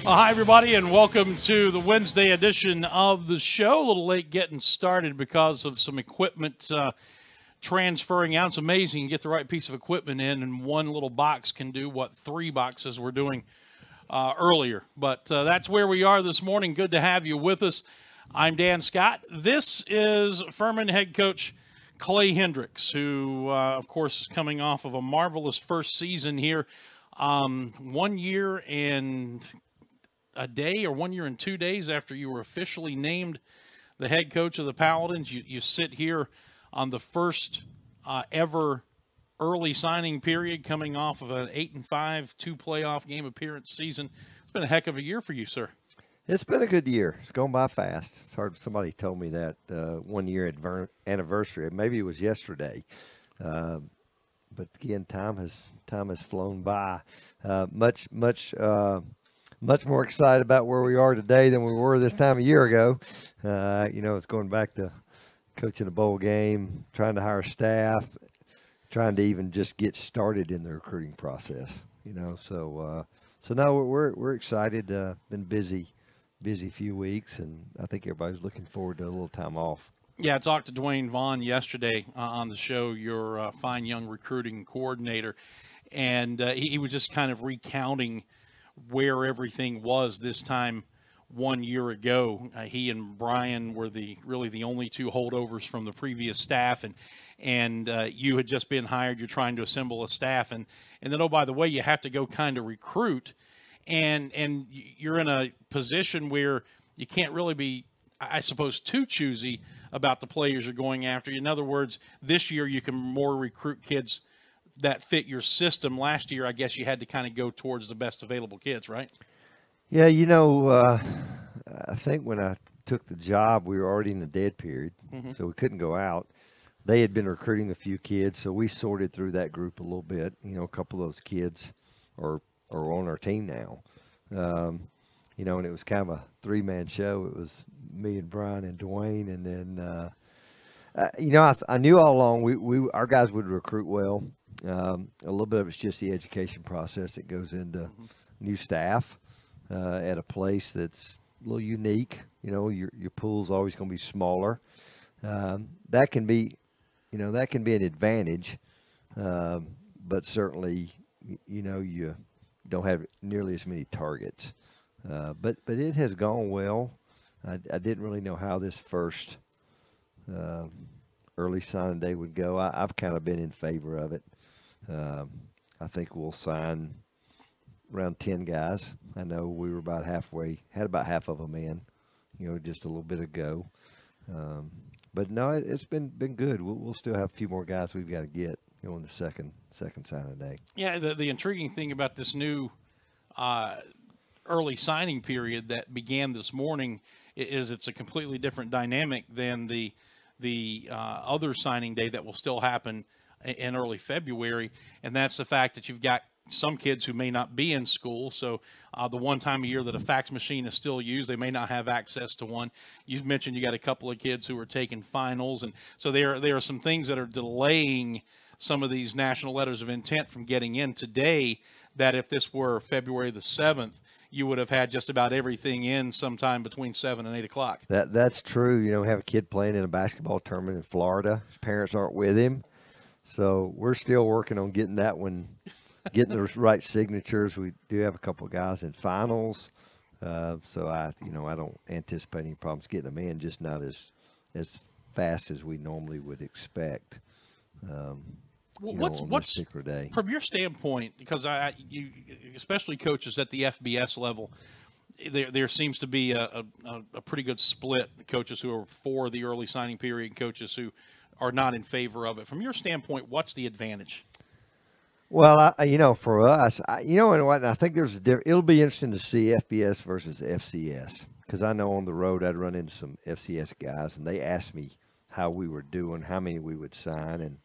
Well, hi, everybody, and welcome to the Wednesday edition of the show. A little late getting started because of some equipment transferring out. It's amazing you get the right piece of equipment in, and one little box can do what 3 boxes were doing earlier. But that's where we are this morning. Good to have you with us. I'm Dan Scott. This is Furman head coach Clay Hendrix, who, of course, is coming off of a marvelous first season here. 1 year and a day, or 1 year and 2 days after you were officially named the head coach of the Paladins. You sit here on the first ever early signing period, coming off of an 8-5 2 playoff game appearance season. It's been a heck of a year for you, sir. It's been a good year. It's gone by fast. It's hard. Somebody told me that 1 year anniversary. Maybe it was yesterday. But again, time has flown by. Much more excited about where we are today than we were this time a year ago. It's going back to coaching a bowl game, trying to hire staff, trying to even just get started in the recruiting process. So now we're excited. Been busy few weeks, and I think everybody's looking forward to a little time off. Yeah, I talked to Dwayne Vaughn yesterday on the show, your fine young recruiting coordinator, and he was just kind of recounting where everything was this time 1 year ago. He and Brian were really the only 2 holdovers from the previous staff, and you had just been hired. You're trying to assemble a staff, and then, oh, by the way, you have to go kind of recruit, and you're in a position where you can't really be, I suppose, too choosy about the players you're going after. In other words, this year you can more recruit kids that fit your system. Last year, I guess you had to kind of go towards the best available kids, right? Yeah, I think when I took the job, we were already in the dead period, so we couldn't go out. They had been recruiting a few kids, so we sorted through that group a little bit. A couple of those kids are on our team now. And it was kind of a 3-man show. It was me and Brian and Dwayne, and then I knew all along our guys would recruit well. A little bit of it's just the education process that goes into new staff at a place that's a little unique. Your pool's always going to be smaller. That can be an advantage, but certainly you don't have nearly as many targets. But it has gone well. I didn't really know how this first early signing day would go. I've kind of been in favor of it. I think we'll sign around 10 guys. I know we were about halfway, had about half of them in, just a little bit ago. But no, it's been good. We'll still have a few more guys we've got to get in the second signing day. Yeah, the intriguing thing about this new early signing period that began this morning is it's a completely different dynamic than the other signing day that will still happen in early February, and that's the fact that you've got some kids who may not be in school. So the one time a year that a fax machine is still used, they may not have access to one. You've mentioned you got a couple of kids who are taking finals, and so there are some things that are delaying some of these national letters of intent from getting in today, that if this were February the 7th, you would have had just about everything in sometime between 7 and 8 o'clock. That's true. Have a kid playing in a basketball tournament in Florida. His parents aren't with him. So we're still working on getting that one, getting the right signatures. We do have a couple of guys in finals. So I don't anticipate any problems getting them in, just not as fast as we normally would expect. What's particular day. From your standpoint, because you especially coaches at the FBS level, there seems to be a pretty good split. The coaches who are for the early signing period, and coaches who are not in favor of it. From your standpoint, what's the advantage? Well, for us, and I think there's it'll be interesting to see FBS versus FCS, because I know on the road I'd run into some FCS guys, and they asked me how we were doing, how many we would sign, and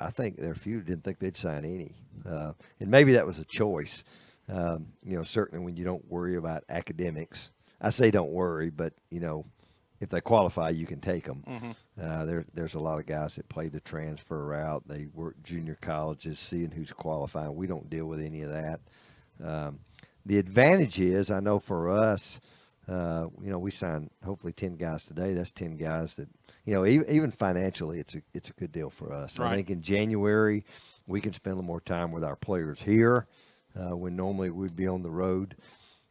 I think there are a few who didn't think they'd sign any, and maybe that was a choice. Certainly when you don't worry about academics, I say don't worry, but if they qualify, you can take them. There's a lot of guys that play the transfer route. They work junior colleges, seeing who's qualifying. We don't deal with any of that. The advantage is, I know for us, we signed hopefully 10 guys today. That's 10 guys that, even financially, it's a good deal for us. Right. I think in January we can spend a little more time with our players here when normally we'd be on the road.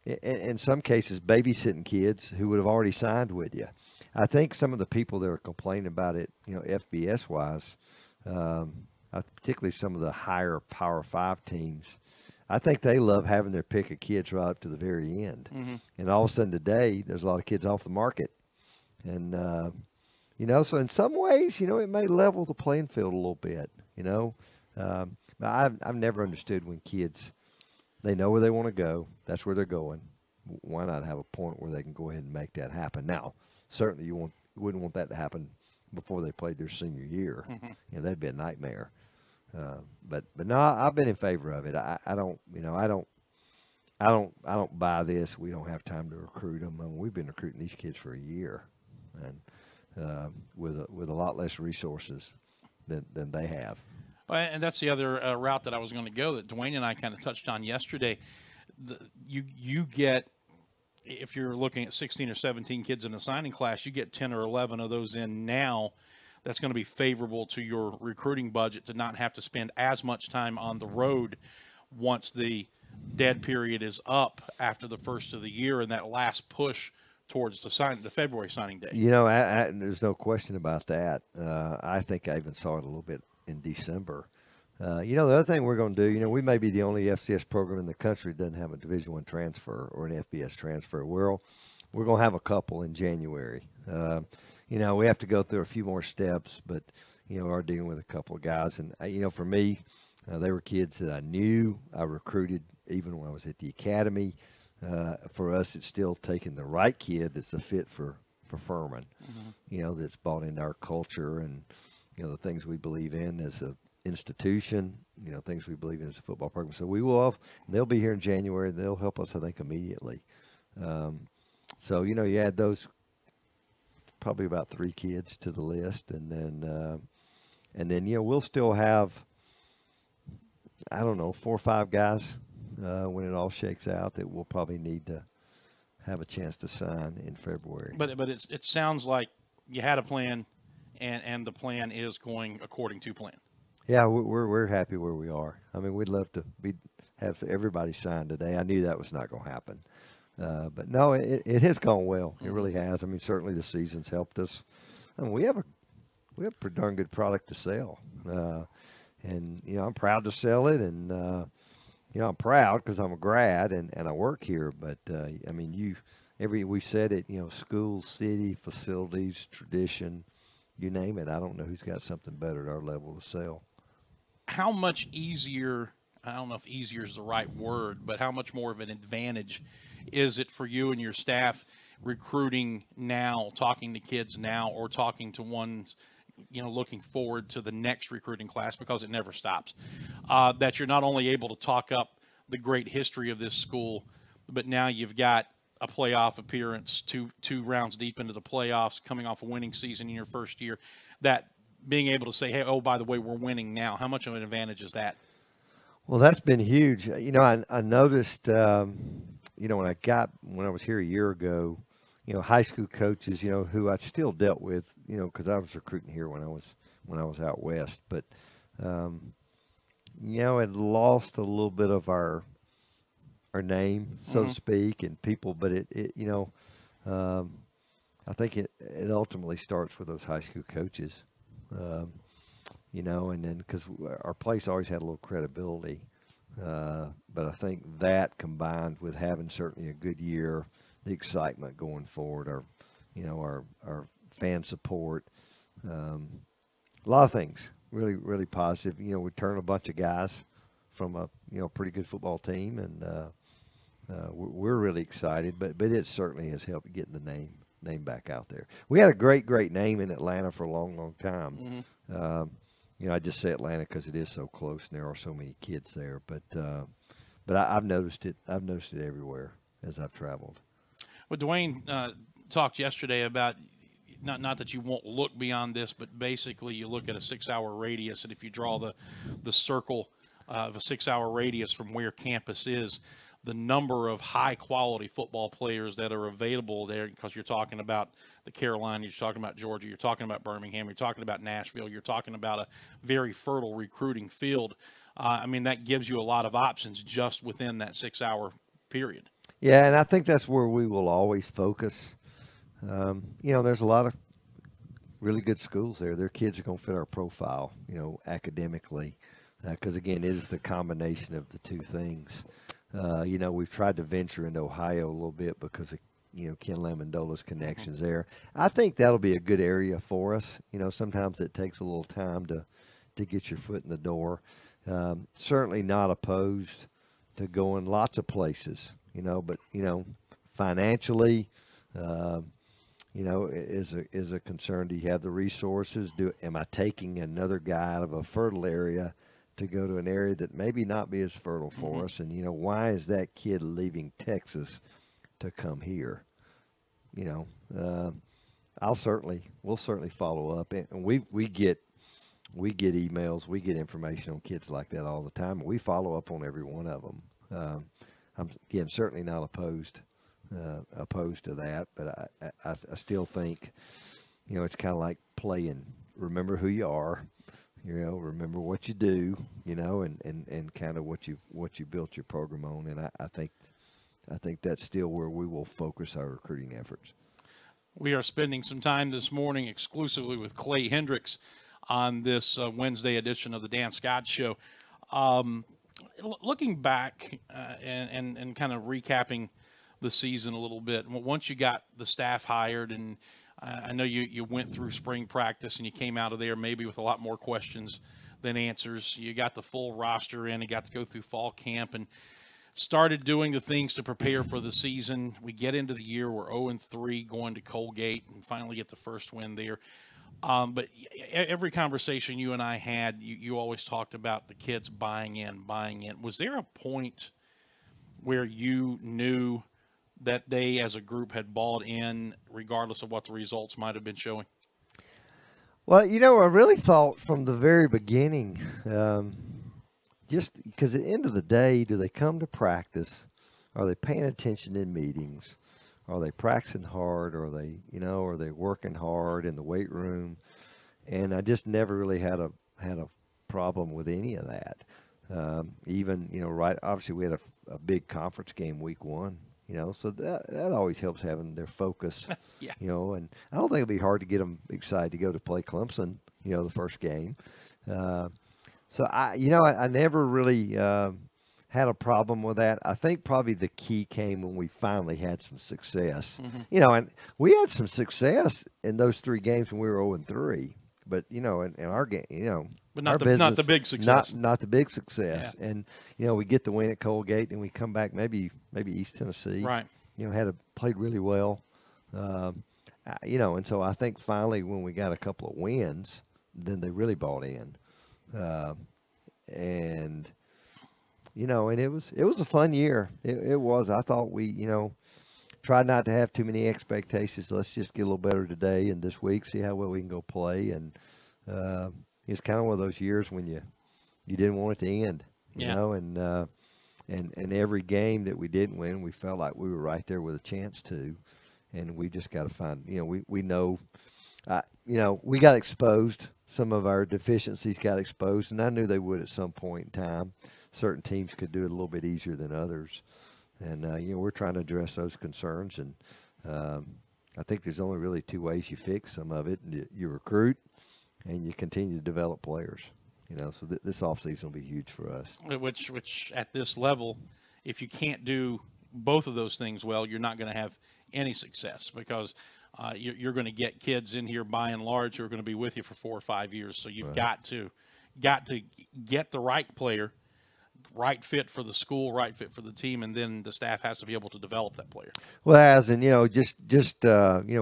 In some cases, babysitting kids who would have already signed with you. I think some of the people that are complaining about it, FBS wise, particularly some of the higher Power 5 teams, I think they love having their pick of kids right up to the very end. Mm-hmm. And all of a sudden today, there's a lot of kids off the market. And, so in some ways, it may level the playing field a little bit, I've never understood when kids, they know where they want to go. That's where they're going. Why not have a point where they can go ahead and make that happen? Now, certainly you wouldn't want that to happen before they played their senior year. Mm-hmm. That'd be a nightmare. But no, I've been in favor of it. I don't buy this. We don't have time to recruit them. I mean, we've been recruiting these kids for a year, and with a lot less resources than they have. And that's the other route that I was going to go that Dwayne and I kind of touched on yesterday. You get, if you're looking at 16 or 17 kids in a signing class, you get 10 or 11 of those in now. That's going to be favorable to your recruiting budget to not have to spend as much time on the road once the dead period is up after the first of the year and that last push towards the February signing day. There's no question about that. I think I even saw it a little bit in December. The other thing we're going to do, we may be the only FCS program in the country that doesn't have a Division I transfer or an FBS transfer. We're going to have a couple in January. We have to go through a few more steps, but, are dealing with a couple of guys. And, for me, they were kids that I knew. I recruited even when I was at the academy. For us, it's still taking the right kid that's a fit for Furman, that's bought into our culture and, the things we believe in as an institution, things we believe in as a football program. So they'll be here in January. They'll help us, I think, immediately. So, you add those probably about 3 kids to the list. And then, we'll still have, 4 or 5 guys when it all shakes out that we'll probably need to have a chance to sign in February. But it sounds like you had a plan, and the plan is going according to plan. Yeah, we're happy where we are. I mean, we'd love to have everybody signed today. I knew that was not going to happen. But no, it has gone well. It really has. I mean, certainly the season's helped us. I mean, we have a pretty darn good product to sell. And, I'm proud to sell it. And, I'm proud because I'm a grad and I work here. But, I mean, we said it, schools, city, facilities, tradition, you name it. I don't know who's got something better at our level to sell. How much easier, I don't know if easier is the right word, but how much more of an advantage is it for you and your staff recruiting now, talking to kids now, or talking to ones, looking forward to the next recruiting class, because it never stops, that you're not only able to talk up the great history of this school, but now you've got a playoff appearance, two rounds deep into the playoffs, coming off a winning season in your first year, that being able to say, hey, oh, by the way, we're winning now. How much of an advantage is that? Well, that's been huge. I noticed, when I was here a year ago, high school coaches, who I still dealt with, because I was recruiting here when I was out west, but, it lost a little bit of our name, so to speak, and people, but I think it ultimately starts with those high school coaches, and then because our place always had a little credibility, but I think that combined with having certainly a good year, the excitement going forward, our fan support, a lot of things really, really positive. We turn a bunch of guys from a pretty good football team, and we're really excited. But it certainly has helped getting the name back out there. We had a great name in Atlanta for a long time. I just say Atlanta because it is so close and there are so many kids there. But I've noticed it. I've noticed it everywhere as I've traveled. Well, Dwayne talked yesterday about not that you won't look beyond this, but basically you look at a 6-hour radius, and if you draw the circle of a 6-hour radius from where campus is, the number of high-quality football players that are available there, because you're talking about the Carolinas, you're talking about Georgia, you're talking about Birmingham, you're talking about Nashville, you're talking about a very fertile recruiting field. I mean, that gives you a lot of options just within that 6-hour period. Yeah, and I think that's where we will always focus. There's a lot of really good schools there. Their kids are going to fit our profile, academically, because, again, it is the combination of the two things. We've tried to venture into Ohio a little bit because of, Ken Lamendola's connections there. I think that'll be a good area for us. Sometimes it takes a little time to get your foot in the door. Certainly not opposed to going lots of places, but, financially, is a concern. Do you have the resources? Am I taking another guy out of a fertile area to go to an area that maybe not be as fertile for us? And, why is that kid leaving Texas to come here? We'll certainly follow up. And we get emails, we get information on kids like that all the time. We follow up on every one of them. I'm, again, certainly not opposed to that, but I still think, it's kind of like playing. Remember who you are. Remember what you do, and kind of what you built your program on. And I think that's still where we will focus our recruiting efforts. We are spending some time this morning exclusively with Clay Hendrix on this Wednesday edition of the Dan Scott Show. Looking back and kind of recapping the season a little bit, once you got the staff hired, and I know you went through spring practice and you came out of there maybe with a lot more questions than answers. You got the full roster in and got to go through fall camp and started doing the things to prepare for the season. We get into the year, we're 0-3 going to Colgate and finally get the first win there. But every conversation you and I had, you always talked about the kids buying in. Was there a point where you knew that they as a group had bought in regardless of what the results might have been showing? Well, I really thought from the very beginning, just because at the end of the day, do they come to practice? Are they paying attention in meetings? Are they practicing hard? Are they working hard in the weight room? And I just never really had a problem with any of that. Obviously we had a big conference game week 1, so that always helps having their focus, yeah. And I don't think it'll be hard to get them excited to go to play Clemson, the first game. So I never really had a problem with that. I think probably the key came when we finally had some success. And we had some success in those 3 games when we were 0-3. But in our game, but not the big success. Not the big success. Yeah. And we get the win at Colgate, and we come back maybe East Tennessee. Right. Played really well. And so I think finally when we got a couple of wins, then they really bought in. And it was a fun year. It was. I thought we, tried not to have too many expectations. Let's just get a little better today and this week, see how well we can go play. And it's kind of one of those years when you didn't want it to end, and every game that we didn't win, we felt like we were right there with a chance to, and we just got to find, we know, we got exposed. Some of our deficiencies got exposed, and I knew they would at some point in time. Certain teams could do it a little bit easier than others. And, we're trying to address those concerns. And I think there's only really 2 ways you fix some of it. You recruit and you continue to develop players. So this offseason will be huge for us. Which at this level, if you can't do both of those things well, you're not going to have any success, because you're going to get kids in here by and large who are going to be with you for 4 or 5 years. So you've got to get the right player, right fit for the school, right fit for the team, and then the staff has to be able to develop that player. Well,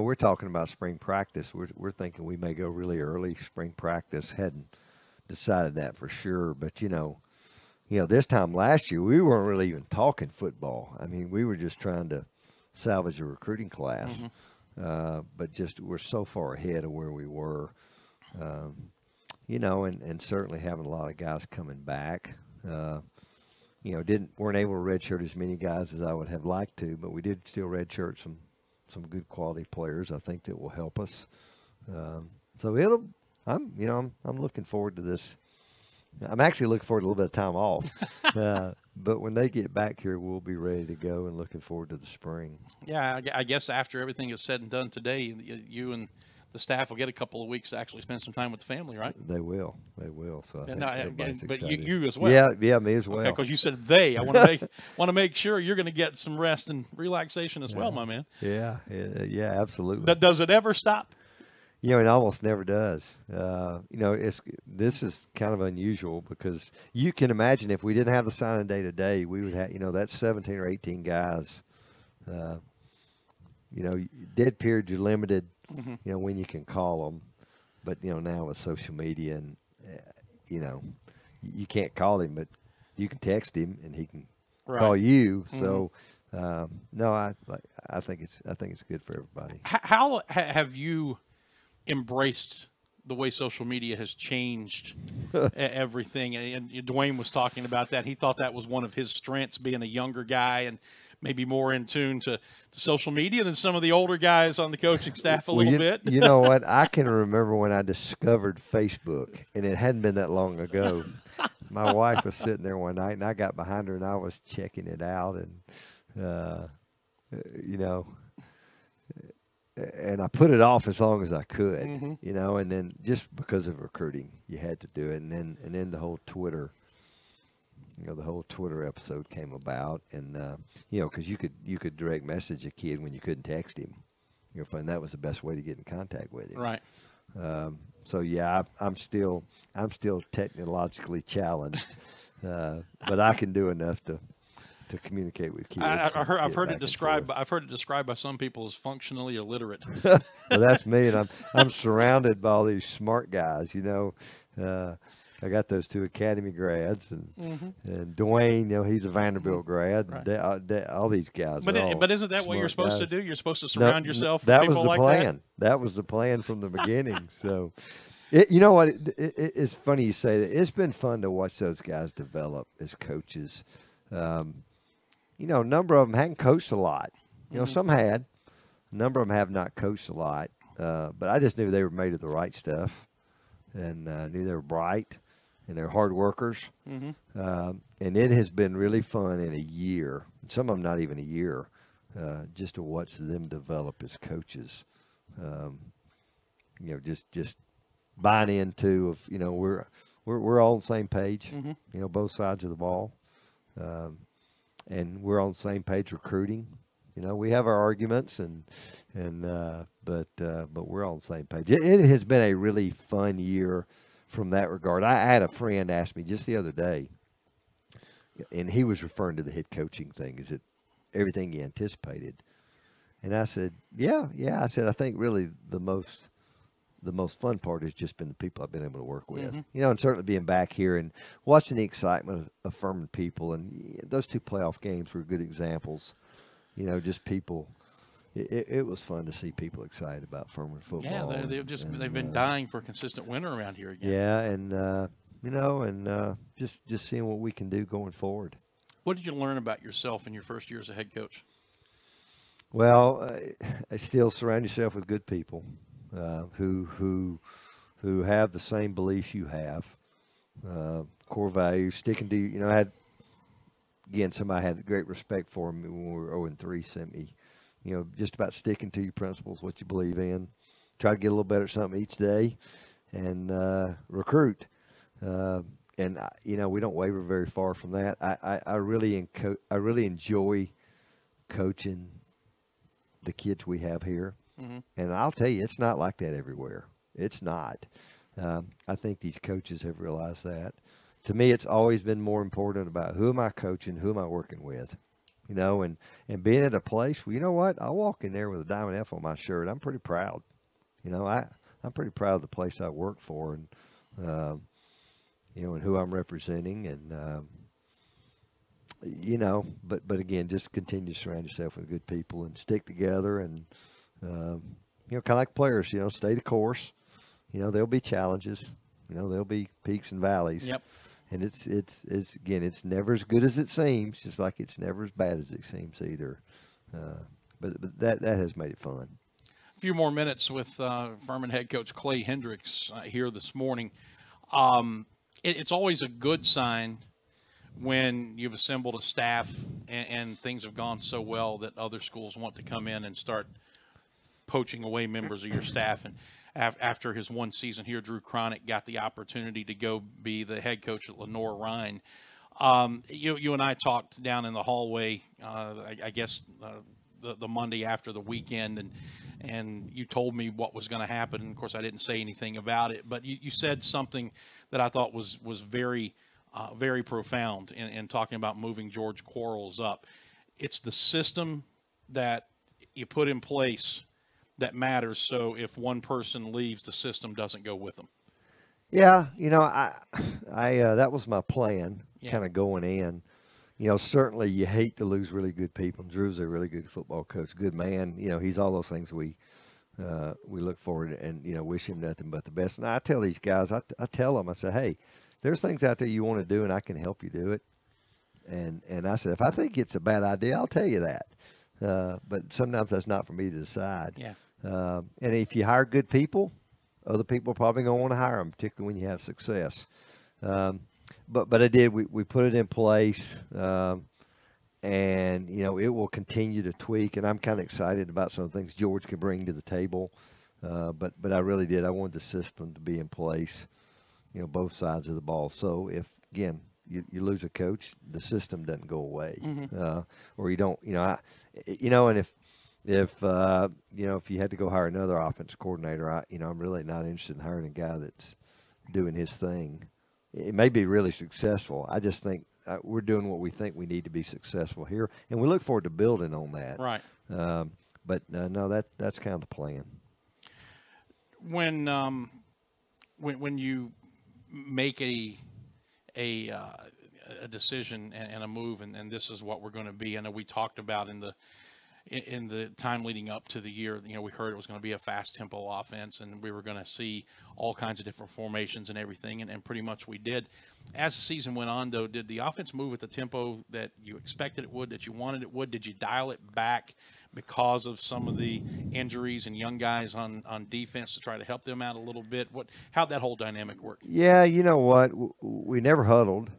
we're talking about spring practice. We're thinking we may go really early spring practice. Hadn't decided that for sure, but this time last year we weren't really even talking football. I mean, we were just trying to salvage a recruiting class, but just we're so far ahead of where we were, and certainly having a lot of guys coming back. weren't able to redshirt as many guys as I would have liked to, but we did still redshirt some good quality players. I think that will help us. So I'm looking forward to this. I'm actually looking forward to a little bit of time off. But when they get back here, we'll be ready to go and looking forward to the spring. Yeah, I guess after everything is said and done today, you and the staff will get a couple of weeks to actually spend some time with the family, right? They will. So I think everybody's but excited. you as well. Yeah, me as well. Okay, because you said they. I want to make sure you're going to get some rest and relaxation as well, my man. Yeah, absolutely. But does it ever stop? It almost never does. This is kind of unusual because you can imagine if we didn't have the signing day today, we would have, that's 17 or 18 guys. Dead period, you're limited, when you can call them. But, now with social media and, you can't call him, but you can text him and he can call you. So, no, I think it's good for everybody. How have you embraced the way social media has changed everything? And Dwayne was talking about that. He thought that was one of his strengths, being a younger guy and maybe more in tune to social media than some of the older guys on the coaching staff a little bit. You know what? I can remember when I discovered Facebook, and it hadn't been that long ago. My wife was sitting there one night, and I got behind her, and I was checking it out, and, and I put it off as long as I could, and then just because of recruiting, you had to do it. And then the whole Twitter, the whole Twitter episode came about, and, because you could direct message a kid when you couldn't text him. And that was the best way to get in contact with him. Right. So yeah, I'm still technologically challenged, but I can do enough to communicate with kids. I've heard it described by some people as functionally illiterate. Well, that's me, and I'm surrounded by all these smart guys. I got those 2 Academy grads, and Dwayne, he's a Vanderbilt grad. Right. All these guys. But isn't that what you're supposed to do? You're supposed to surround yourself with people like that. That was the plan. That was the plan from the beginning. So, you know what? It's funny you say that. It's been fun to watch those guys develop as coaches. A number of them hadn't coached a lot. Some had. A number of them have not coached a lot. But I just knew they were made of the right stuff, and knew they were bright, and they're hard workers. And it has been really fun in a year. Some of them not even a year, just to watch them develop as coaches. Just buying into we're all on the same page. Both sides of the ball. And we're on the same page recruiting. We have our arguments, but we're on the same page. It has been a really fun year from that regard. I had a friend ask me just the other day, and he was referring to the head coaching thing. Is it everything he anticipated? And I said, yeah. I said, I think really the most fun part has just been the people I've been able to work with. And certainly being back here and watching the excitement of Furman people. And those 2 playoff games were good examples. Just people. It was fun to see people excited about Furman football. Yeah, they've been dying for a consistent winner around here again. Yeah, and just seeing what we can do going forward. What did you learn about yourself in your first year as a head coach? Well, I still surround yourself with good people. Who have the same beliefs you have, core values, sticking to, somebody I had great respect for him when we were 0-3, sent me, just about sticking to your principles, what you believe in, try to get a little better at something each day, and recruit. And we don't waver very far from that. I really enjoy coaching the kids we have here. And I'll tell you, it's not like that everywhere. It's not. I think these coaches have realized that. To me, it's always been more important about who am I coaching, who am I working with, and being at a place where, you know what, I walk in there with a Diamond F on my shirt. I'm pretty proud. I'm pretty proud of the place I work for, and and who I'm representing, and but again, just continue to surround yourself with good people and stick together, and kind of like players, stay the course. There'll be challenges, there'll be peaks and valleys. Yep. And it's again, it's never as good as it seems, just like it's never as bad as it seems either. But that has made it fun. A few more minutes with Furman head coach Clay Hendrix here this morning. It's always a good sign when you've assembled a staff and things have gone so well that other schools want to come in and start poaching away members of your staff. And after his one season here, Drew Cronick got the opportunity to go be the head coach at Lenore-Rhine. You and I talked down in the hallway, I guess the Monday after the weekend, and you told me what was going to happen. And of course, I didn't say anything about it, but you said something that I thought was very very profound in talking about moving George Quarles up. It's the system that you put in place that matters. So if one person leaves, the system doesn't go with them. Yeah, I that was my plan, kind of going in. Certainly you hate to lose really good people. Drew's a really good football coach, good man. He's all those things we look forward to, and wish him nothing but the best. And I tell these guys, I tell them, I say, hey, there's things out there you want to do, and I can help you do it. And I said, if I think it's a bad idea, I'll tell you that. But sometimes that's not for me to decide. Yeah. And if you hire good people, other people are probably going to want to hire them, particularly when you have success. But I did. We put it in place, and it will continue to tweak. And I'm kind of excited about some of the things George can bring to the table. But I really did. I wanted the system to be in place, both sides of the ball. So if again you lose a coach, the system doesn't go away, or you don't. And if you had to go hire another offense coordinator, I'm really not interested in hiring a guy that's doing his thing. It may be really successful. I just think we're doing what we think we need to be successful here, and we look forward to building on that. Right. But no, that's kind of the plan. When you make a decision and a move, and this is what we're going to be. I know we talked about in the time leading up to the year, we heard it was going to be a fast tempo offense, and we were going to see all kinds of different formations and everything, and pretty much we did. As the season went on, though, did the offense move at the tempo that you expected it would, that you wanted it would? Did you dial it back because of some of the injuries and young guys on defense to try to help them out a little bit? How'd that whole dynamic work? Yeah, you know what? We never huddled.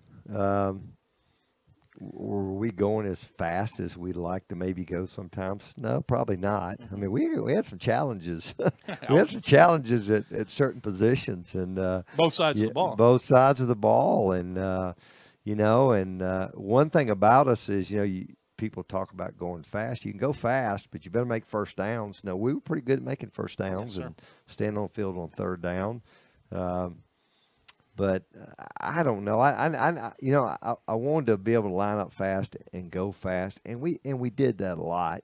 Were we going as fast as we'd like to maybe go sometimes? No, probably not. I mean, we had some challenges. We had some challenges at certain positions, and both sides of the ball. Both sides of the ball, and one thing about us is, people talk about going fast. You can go fast, but you better make first downs. No, we were pretty good at making first downs and standing on the field on third down. But I don't know. I wanted to be able to line up fast and go fast, and we did that a lot.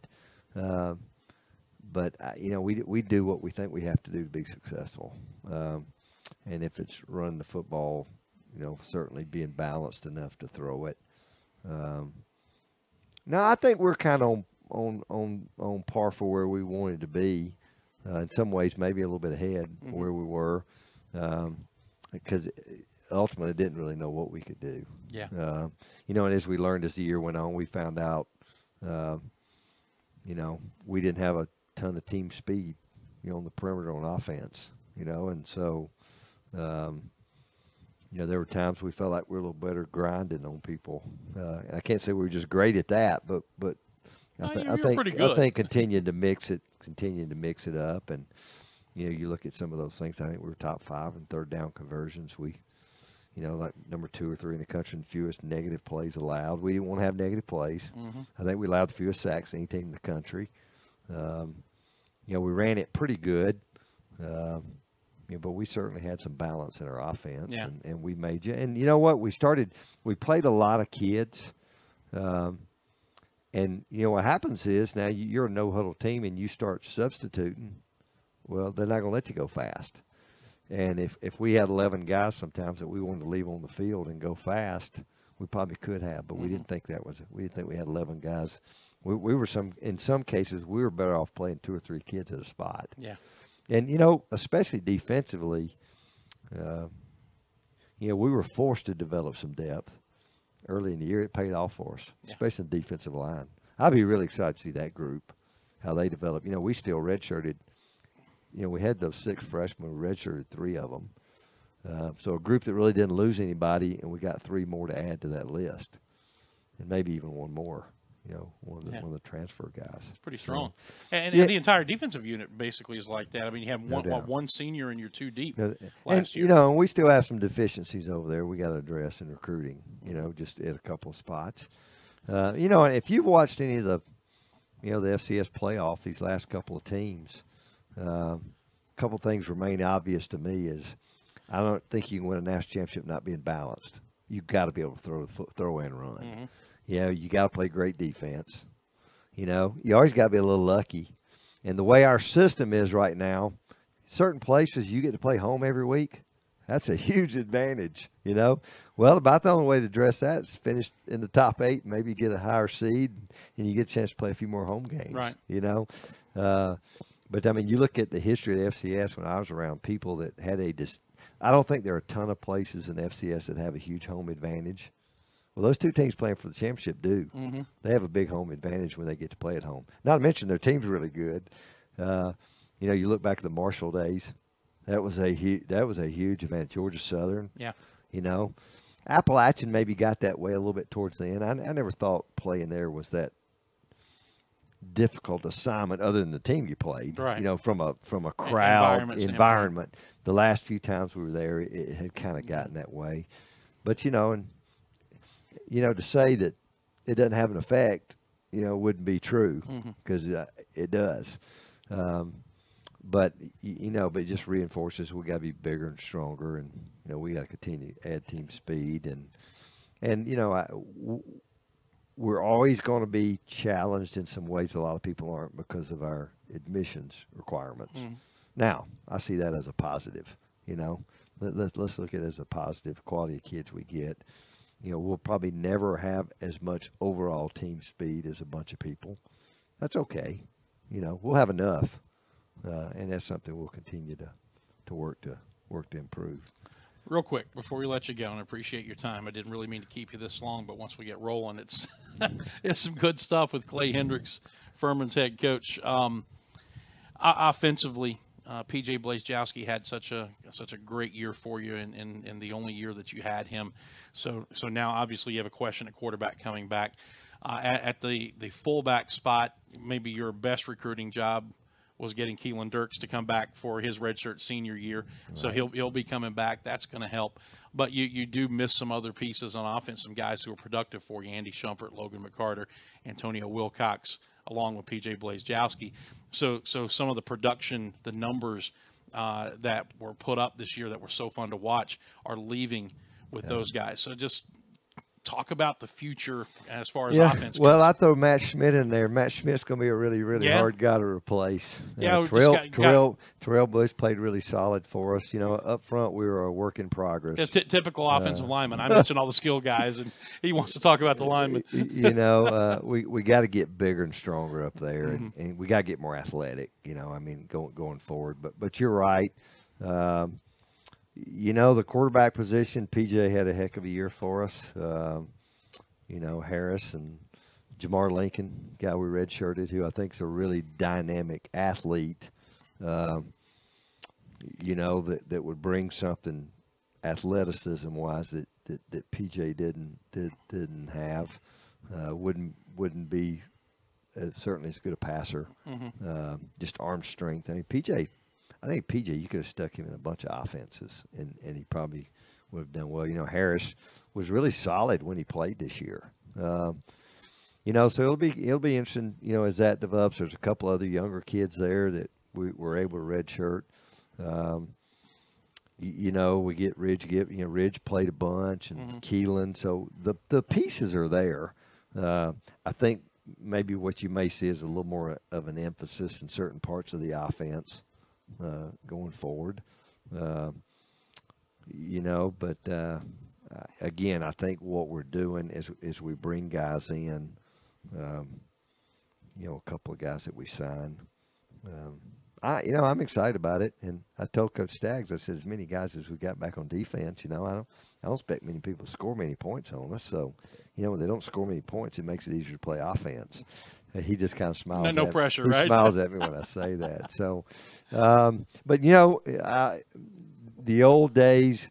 But we do what we think we have to do to be successful. And if it's running the football, certainly being balanced enough to throw it. Now I think we're kind of on par for where we wanted to be. In some ways, maybe a little bit ahead where we were. Because ultimately didn't really know what we could do. Yeah. And as we learned as the year went on, we found out, we didn't have a ton of team speed, on the perimeter on offense, and so, there were times we felt like we were a little better grinding on people. And I can't say we were just great at that, but I think continuing to mix it up, and you look at some of those things. I think we were top 5 in third down conversions. We, like number 2 or 3 in the country in fewest negative plays allowed. We didn't want to have negative plays. I think we allowed the fewest sacks any team in the country. We ran it pretty good, but we certainly had some balance in our offense, and we made you. And you know what? We played a lot of kids. And what happens is now you're a no-huddle team and you start substituting. Well, they're not going to let you go fast. And if we had 11 guys sometimes that we wanted to leave on the field and go fast, we probably could have, but we didn't think we didn't think we had 11 guys. We were in some cases, we were better off playing 2 or 3 kids at a spot. Yeah. And, especially defensively, we were forced to develop some depth early in the year. It paid off for us, especially in the defensive line. I'd be really excited to see that group, how they develop. We still redshirted. We had those 6 freshmen. We redshirted 3 of them. So a group that really didn't lose anybody, and we got 3 more to add to that list, and maybe even one more. One of the transfer guys. It's pretty strong. So, and the entire defensive unit basically is like that. I mean, you have one senior and you're 2 deep last year. And we still have some deficiencies over there we got to address in recruiting, just at a couple of spots. And if you've watched any of the FCS playoff, these last couple of teams, a couple of things remain obvious to me is I don't think you can win a national championship not being balanced. You've got to be able to throw and run. Mm-hmm. You got to play great defense. You always got to be a little lucky. And the way our system is right now, certain places you get to play home every week. That's a huge advantage, Well, about the only way to address that is finish in the top 8, maybe get a higher seed, and you get a chance to play a few more home games, right? But, I mean, you look at the history of the FCS when I was around, people that had I don't think there are a ton of places in the FCS that have a huge home advantage. Well, those 2 teams playing for the championship do. Mm-hmm. They have a big home advantage when they get to play at home. Not to mention their team's really good. You look back at the Marshall days. That was a huge event. Georgia Southern. Yeah. Appalachian maybe got that way a little bit towards the end. I never thought playing there was that difficult assignment other than the team you played. Right. From a crowd environment. The last few times we were there, it had kind of gotten that way. But, to say that it doesn't have an effect, wouldn't be true because it does. But it just reinforces we got to be bigger and stronger, and we got to continue to add team speed, and we're always going to be challenged in some ways a lot of people aren't because of our admissions requirements. Now, I see that as a positive. Let's look at it as a positive. Quality of kids we get. We'll probably never have as much overall team speed as a bunch of people. That's okay. We'll have enough, and that's something we'll continue to work to improve. Real quick, before we let you go, and I appreciate your time. I didn't really mean to keep you this long, but once we get rolling, it's some good stuff with Clay Hendrix, Furman's head coach. Offensively, P.J. Blazejowski had such a great year for you, in the only year that you had him. So now obviously you have a question at quarterback coming back. At the fullback spot, maybe your best recruiting job was getting Keelan Dirks to come back for his redshirt senior year. Right. So he'll be coming back. That's going to help. But you do miss some other pieces on offense, some guys who are productive for you: Andy Shumpert, Logan McCarter, Antonio Wilcox, along with P.J. Blazejowski. So some of the production, the numbers that were put up this year that were so fun to watch are leaving with those guys. So just talk about the future as far as offense goes. Well, I throw Matt Schmidt in there. Matt Schmidt's going to be a really, really hard guy to replace. Terrell Bush played really solid for us. Up front we were a work in progress. Yeah, typical offensive lineman. I mentioned all the skill guys, and he wants to talk about the linemen. We got to get bigger and stronger up there, and we got to get more athletic. Going forward. But you're right. The quarterback position, PJ had a heck of a year for us. Harris and Jamar Lincoln, guy we redshirted, who I think is a really dynamic athlete, that would bring something athleticism-wise that PJ didn't have. Wouldn't be certainly as good a passer. Just arm strength. I think PJ, you could have stuck him in a bunch of offenses, and he probably would have done well. Harris was really solid when he played this year. So it'll be interesting. As that develops, there's a couple other younger kids there that we were able to redshirt. We get Ridge. Ridge played a bunch, and Keelan. So the pieces are there. I think maybe what you may see is a little more of an emphasis in certain parts of the offense. Going forward, but again, I think what we're doing is we bring guys in, a couple of guys that we sign. I'm excited about it. And I told Coach Staggs, I said, as many guys as we got back on defense, I don't expect many people to score many points on us. So, when they don't score many points, it makes it easier to play offense. He just kind of smiles. No pressure, he right? Smiles at me when I say that. So, but the old days,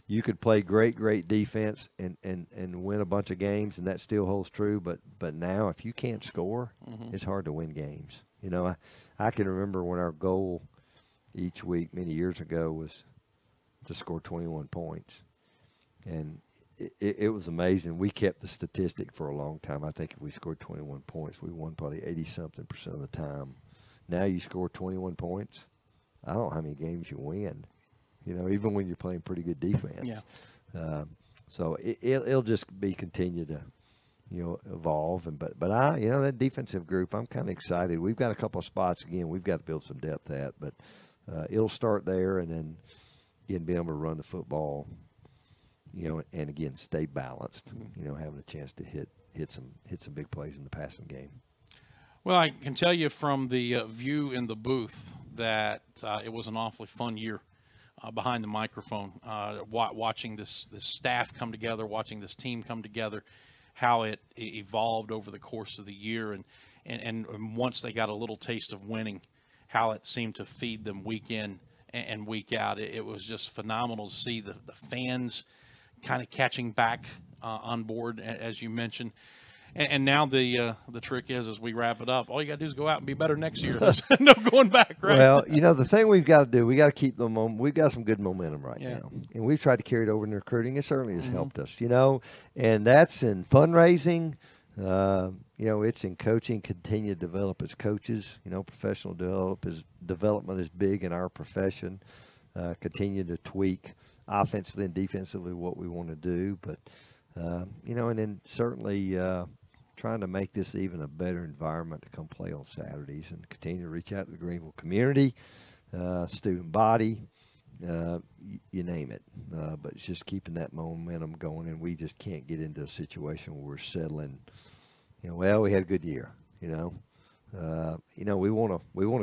you could play great defense and win a bunch of games, and that still holds true. But now, if you can't score, it's hard to win games. I can remember when our goal each week many years ago was to score 21 points, and it was amazing. We kept the statistic for a long time. I think if we scored 21 points, we won probably 80-something% of the time. Now you score 21 points, I don't know how many games you win. Even when you're playing pretty good defense. Yeah. So it'll just be continue to, evolve. But that defensive group, I'm kind of excited. We've got a couple of spots again. We've got to build some depth at, but it'll start there, and then again being able to run the football, and again stay balanced. Having a chance to hit some big plays in the passing game. Well, I can tell you from the view in the booth that it was an awfully fun year. Behind the microphone, watching this staff come together, watching this team come together, how it evolved over the course of the year, and once they got a little taste of winning, how it seemed to feed them week in and week out. It was just phenomenal to see the fans kind of catching back on board, as you mentioned. And now the trick is, as we wrap it up, all you got to do is go out and be better next year. There's no going back, right? Well, the thing we've got to do, we got to keep the momentum. We've got some good momentum right now, and we've tried to carry it over in recruiting. It certainly has helped us, and that's in fundraising. It's in coaching. Continue to develop as coaches. Professional development is big in our profession. Continue to tweak offensively and defensively what we want to do, but and then certainly. Trying to make this even a better environment to come play on Saturdays, and continue to reach out to the Greenville community, student body, you name it. But it's just keeping that momentum going, and we just can't get into a situation where we're settling. We had a good year. We want to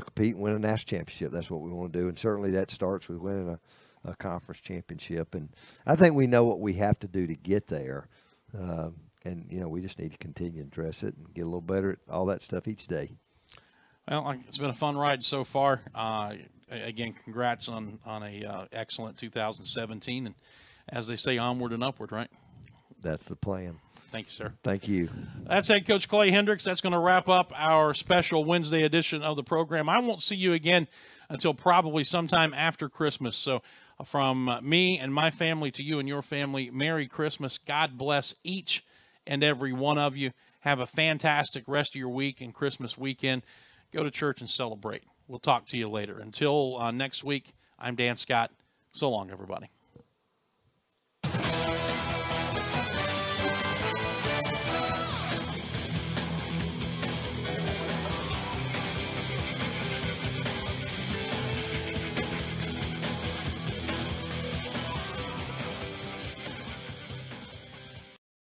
compete and win a national championship. That's what we want to do, and certainly that starts with winning a conference championship. And I think we know what we have to do to get there. And, we just need to continue to address it and get a little better at all that stuff each day. Well, it's been a fun ride so far. Again, congrats on a excellent 2017. And as they say, onward and upward, right? That's the plan. Thank you, sir. Thank you. That's head coach Clay Hendrix. That's going to wrap up our special Wednesday edition of the program. I won't see you again until probably sometime after Christmas. So from me and my family to you and your family, Merry Christmas. God bless each and every one of you. Have a fantastic rest of your week and Christmas weekend. Go to church and celebrate. We'll talk to you later. Until next week, I'm Dan Scott. So long, everybody.